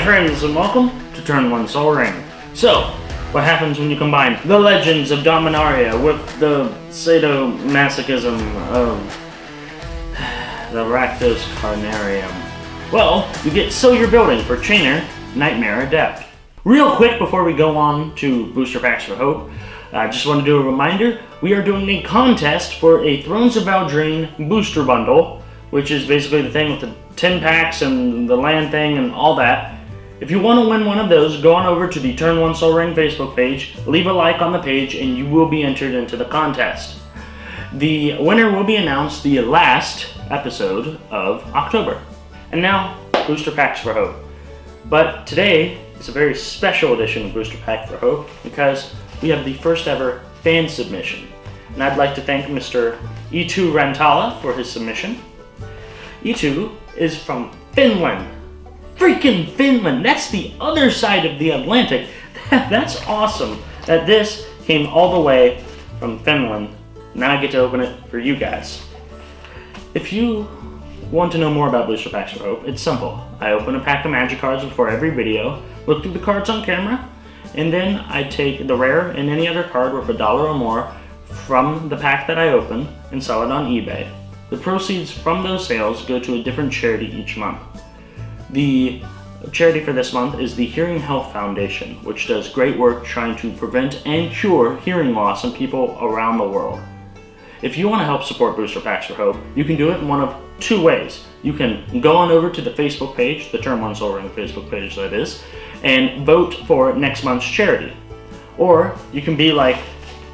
friends, and welcome to Turn 1 Sol Ring. So, what happens when you combine the legends of Dominaria with the sadomasochism of the Rakdos Carnarium? Well, you get So You're Building for Chainer Adept. Real quick before we go on to Booster Packs for Hope, I just want to do a reminder. We are doing a contest for a Thrones of Valdraine booster bundle, which is basically the thing with the 10 packs and the land thing and all that. If you want to win one of those, go on over to the Turn 1 Sol Ring Facebook page, leave a like on the page, and you will be entered into the contest. The winner will be announced the last episode of October. And now, Booster Packs for Hope. But today is a very special edition of Booster Pack for Hope because we have the first ever fan submission. And I'd like to thank Mr. E2 Rantala for his submission. E2 is from Finland. Freaking Finland! That's the other side of the Atlantic. That's awesome that this came all the way from Finland. Now I get to open it for you guys. If you want to know more about Booster Packs for Hope, it's simple. I open a pack of magic cards before every video, look through the cards on camera, and then I take the rare and any other card worth $1 or more from the pack that I open and sell it on eBay. The proceeds from those sales go to a different charity each month. The charity for this month is the Hearing Health Foundation, which does great work trying to prevent and cure hearing loss in people around the world. If you want to help support Booster Packs for Hope, you can do it in one of two ways. You can go on over to the Facebook page, the Turn 1 Sol Ring Facebook page that is, and vote for next month's charity. Or you can be like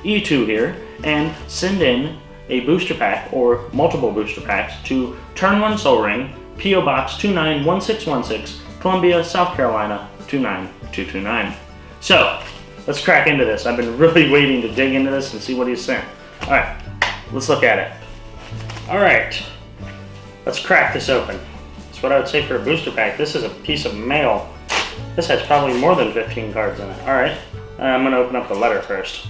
E2 here and send in a booster pack or multiple booster packs to Turn 1 Sol Ring, P.O. Box 291616, Columbia, South Carolina 29229. So, let's crack into this. I've been really waiting to dig into this and see what he's sent. Alright, let's look at it. Alright, let's crack this open. That's what I would say for a booster pack. This is a piece of mail. This has probably more than 15 cards in it. Alright, I'm going to open up the letter first.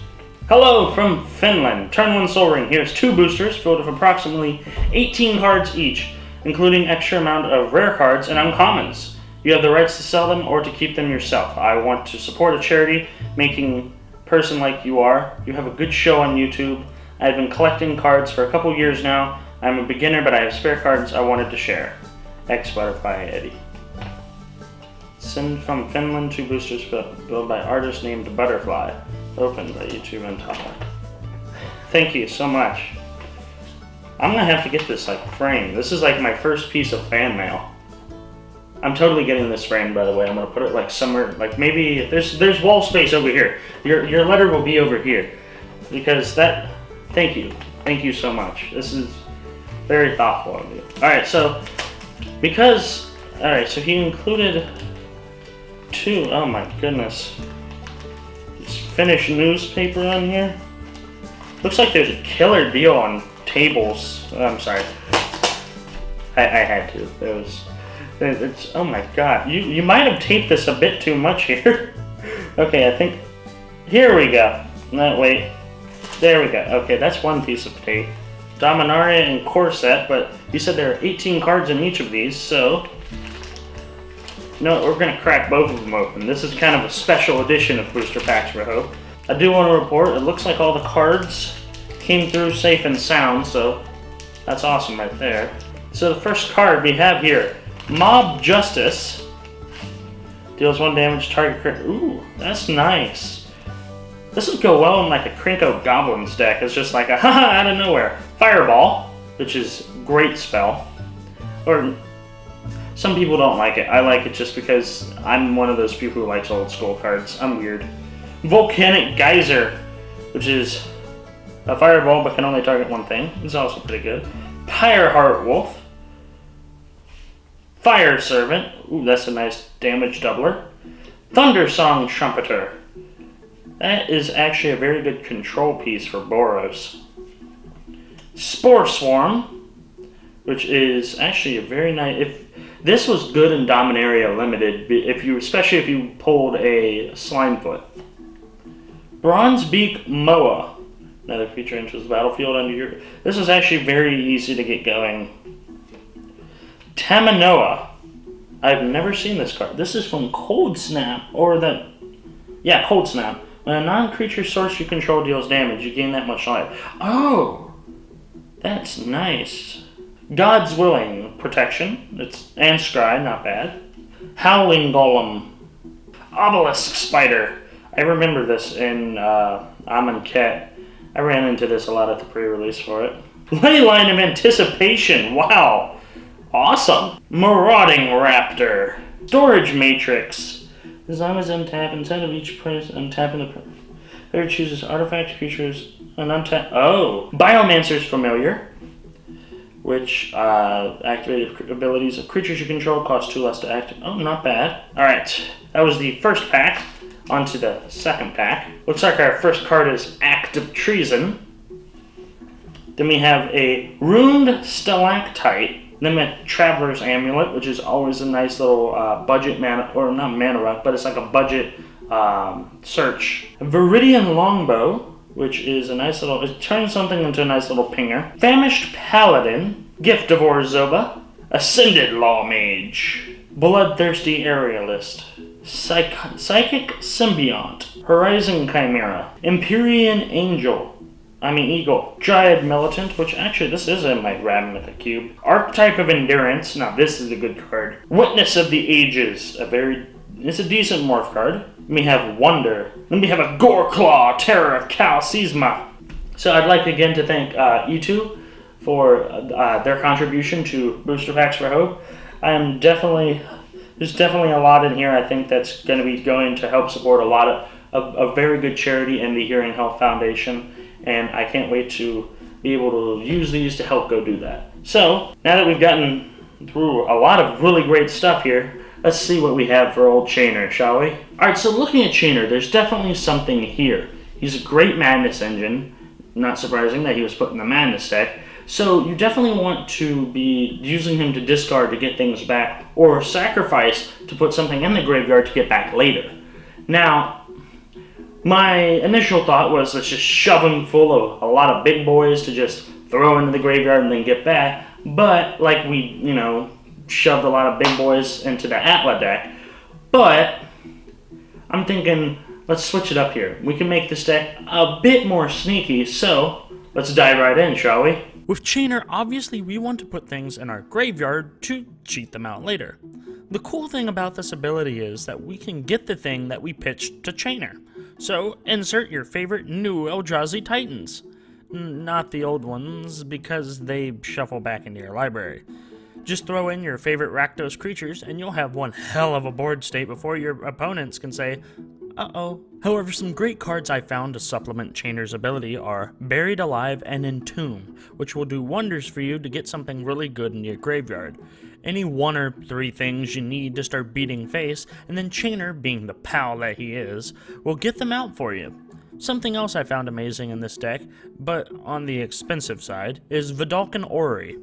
Hello from Finland. Turn 1 Sol Ring. Here's 2 boosters filled with approximately 18 cards each, including extra amount of rare cards and uncommons. You have the rights to sell them or to keep them yourself. I want to support a charity making person like you are. You have a good show on YouTube. I've been collecting cards for a couple years now. I'm a beginner, but I have spare cards I wanted to share. X Butterfly Eddie. Send from Finland 2 boosters built by artist named Butterfly. Opened by YouTube and Tala. Thank you so much. I'm gonna have to get this like framed. This is like my first piece of fan mail. I'm totally getting this framed, by the way. I'm gonna put it like somewhere, like maybe there's wall space over here. Your letter will be over here because that. Thank you so much. This is very thoughtful of you. All right, so so he included 2. Oh my goodness. Finnish newspaper on here. Looks like there's a killer deal on tables. I'm sorry. I had to. It's oh my god. You might have taped this a bit too much here. Okay, I think here we go. No, wait. There we go. Okay, that's one piece of tape. Dominaria and core set, but you said there are 18 cards in each of these, so no, we're going to crack both of them open. This is kind of a special edition of Booster Packs for Hope. I do want to report, it looks like all the cards came through safe and sound, so that's awesome right there. So the first card we have here, Mob Justice. Deals 1 damage, target crit. Ooh, that's nice. This would go well in like a Krinko Goblins deck. It's just like a haha out of nowhere. Fireball, which is a great spell. Or some people don't like it. I like it just because I'm one of those people who likes old school cards. I'm weird. Volcanic Geyser, which is a fireball but can only target one thing. It's also pretty good. Pyreheart Wolf. Fire Servant. Ooh, that's a nice damage doubler. Thundersong Trumpeter. That is actually a very good control piece for Boros. Spore Swarm, which is actually a very nice. This was good in Dominaria Limited, especially if you pulled a Slimefoot. Bronzebeak Moa. Another feature enters the battlefield under your. This is actually very easy to get going. Tamanoa. I've never seen this card. This is from Cold Snap, or the... Yeah, Cold Snap. When a non-creature source you control deals damage, you gain that much life. Oh! That's nice. God's Willing, protection. And Scry, not bad. Howling Golem. Obelisk Spider. I remember this in Amonkhet. I ran into this a lot at the pre-release for it. Leyline of Anticipation. Wow. Awesome. Marauding Raptor. Storage Matrix. As long as untap, inside of each place, untapping the player chooses artifacts, creatures, and untap. Oh. Biomancer's Familiar, which activated abilities of creatures you control cost 2 less to activate. Oh, not bad. Alright, that was the first pack. On to the second pack. Looks like our first card is Act of Treason. Then we have a Runed Stalactite. Then we have Traveler's Amulet, which is always a nice little budget mana, or not mana rock, but it's like a budget search. Viridian Longbow, which is a nice little, it turns something into a nice little pinger. Famished Paladin, Gift of Orzoba, Ascended Law Mage, Bloodthirsty Aerialist, Psychic Symbiont, Horizon Chimera, Empyrean Eagle, Dryad Militant, which actually this is in my Rad Mythic Cube. Archetype of Endurance, now this is a good card. Witness of the Ages, it's a decent morph card. Then we have Wonder. Then we have a Goreclaw, Terror of Calcesma. So I'd like again to thank E2 for their contribution to Booster Packs for Hope. There's definitely a lot in here I think that's going to be going to help support a lot of a very good charity in the Hearing Health Foundation. And I can't wait to be able to use these to help go do that. So, now that we've gotten through a lot of really great stuff here, let's see what we have for old Chainer, shall we? Alright, so looking at Chainer, there's definitely something here. He's a great Madness engine. Not surprising that he was put in the Madness deck. So, you definitely want to be using him to discard to get things back, or sacrifice to put something in the graveyard to get back later. Now, my initial thought was let's just shove him full of a lot of big boys to just throw into the graveyard and then get back. But, like we, shoved a lot of big boys into the Atla deck. But, I'm thinking, let's switch it up here. We can make this deck a bit more sneaky, so let's dive right in, shall we? With Chainer, obviously we want to put things in our graveyard to cheat them out later. The cool thing about this ability is that we can get the thing that we pitched to Chainer. So, insert your favorite new Eldrazi Titans. Not the old ones, because they shuffle back into your library. Just throw in your favorite Rakdos creatures, and you'll have one hell of a board state before your opponents can say, uh-oh. However, some great cards I found to supplement Chainer's ability are Buried Alive and Entomb, which will do wonders for you to get something really good in your graveyard. Any 1 or 3 things you need to start beating face, and then Chainer, being the pal that he is, will get them out for you. Something else I found amazing in this deck, but on the expensive side, is Vidalcan Orrery.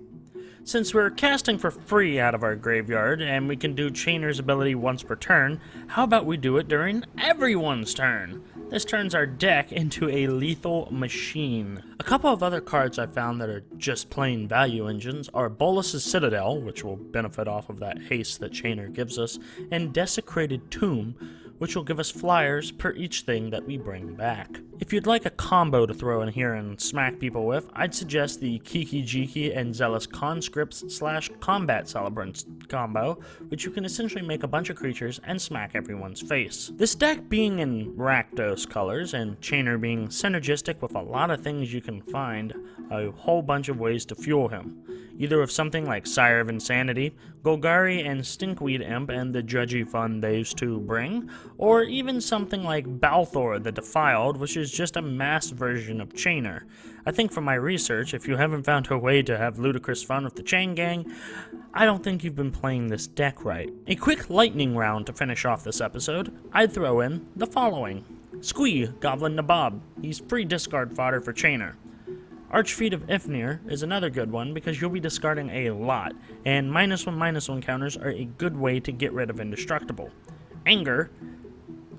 Since we're casting for free out of our graveyard, and we can do Chainer's ability once per turn, how about we do it during everyone's turn? This turns our deck into a lethal machine. A couple of other cards I found that are just plain value engines are Bolas's Citadel, which will benefit off of that haste that Chainer gives us, and Desecrated Tomb, which will give us flyers per each thing that we bring back. If you'd like a combo to throw in here and smack people with, I'd suggest the Kiki Jiki and Zealous Conscripts / Combat Celebrants combo, which you can essentially make a bunch of creatures and smack everyone's face. This deck being in Rakdos colors and Chainer being synergistic with a lot of things you can find, a whole bunch of ways to fuel him. Either with something like Sire of Insanity, Golgari and Stinkweed Imp and the judgy fun those two bring, or even something like Balthor the Defiled, which is just a mass version of Chainer. I think from my research, if you haven't found a way to have ludicrous fun with the Chain Gang, I don't think you've been playing this deck right. A quick lightning round to finish off this episode, I'd throw in the following. Squee, Goblin Nabob. He's free discard fodder for Chainer. Archfeet of Ifnir is another good one because you'll be discarding a lot, and -1/-1 counters are a good way to get rid of Indestructible. Anger.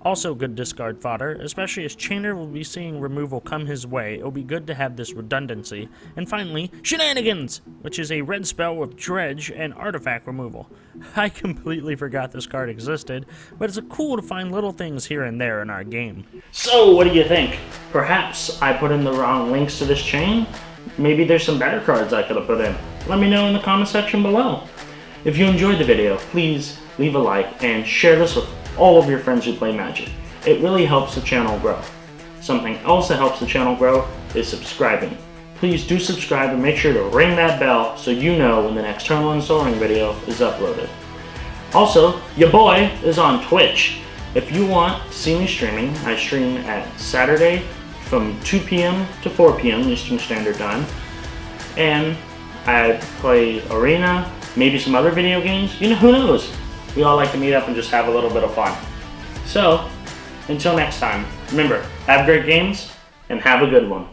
Also good discard fodder, especially as Chainer will be seeing removal come his way. It'll be good to have this redundancy. And finally, Shenanigans, which is a red spell with dredge and artifact removal. I completely forgot this card existed, but it's cool to find little things here and there in our game. So, what do you think? Perhaps I put in the wrong links to this chain? Maybe there's some better cards I could have put in. Let me know in the comment section below. If you enjoyed the video, please leave a like and share this with all of your friends who play Magic. It really helps the channel grow. Something else that helps the channel grow is subscribing. Please do subscribe and make sure to ring that bell so you know when the next Turn 1 Sol Ring video is uploaded. Also, your boy is on Twitch. If you want to see me streaming, I stream at Saturday from 2 p.m. to 4 p.m. Eastern Standard Time. And I play Arena, maybe some other video games. You know, who knows? We all like to meet up and just have a little bit of fun. So, until next time, remember, have great games and have a good one.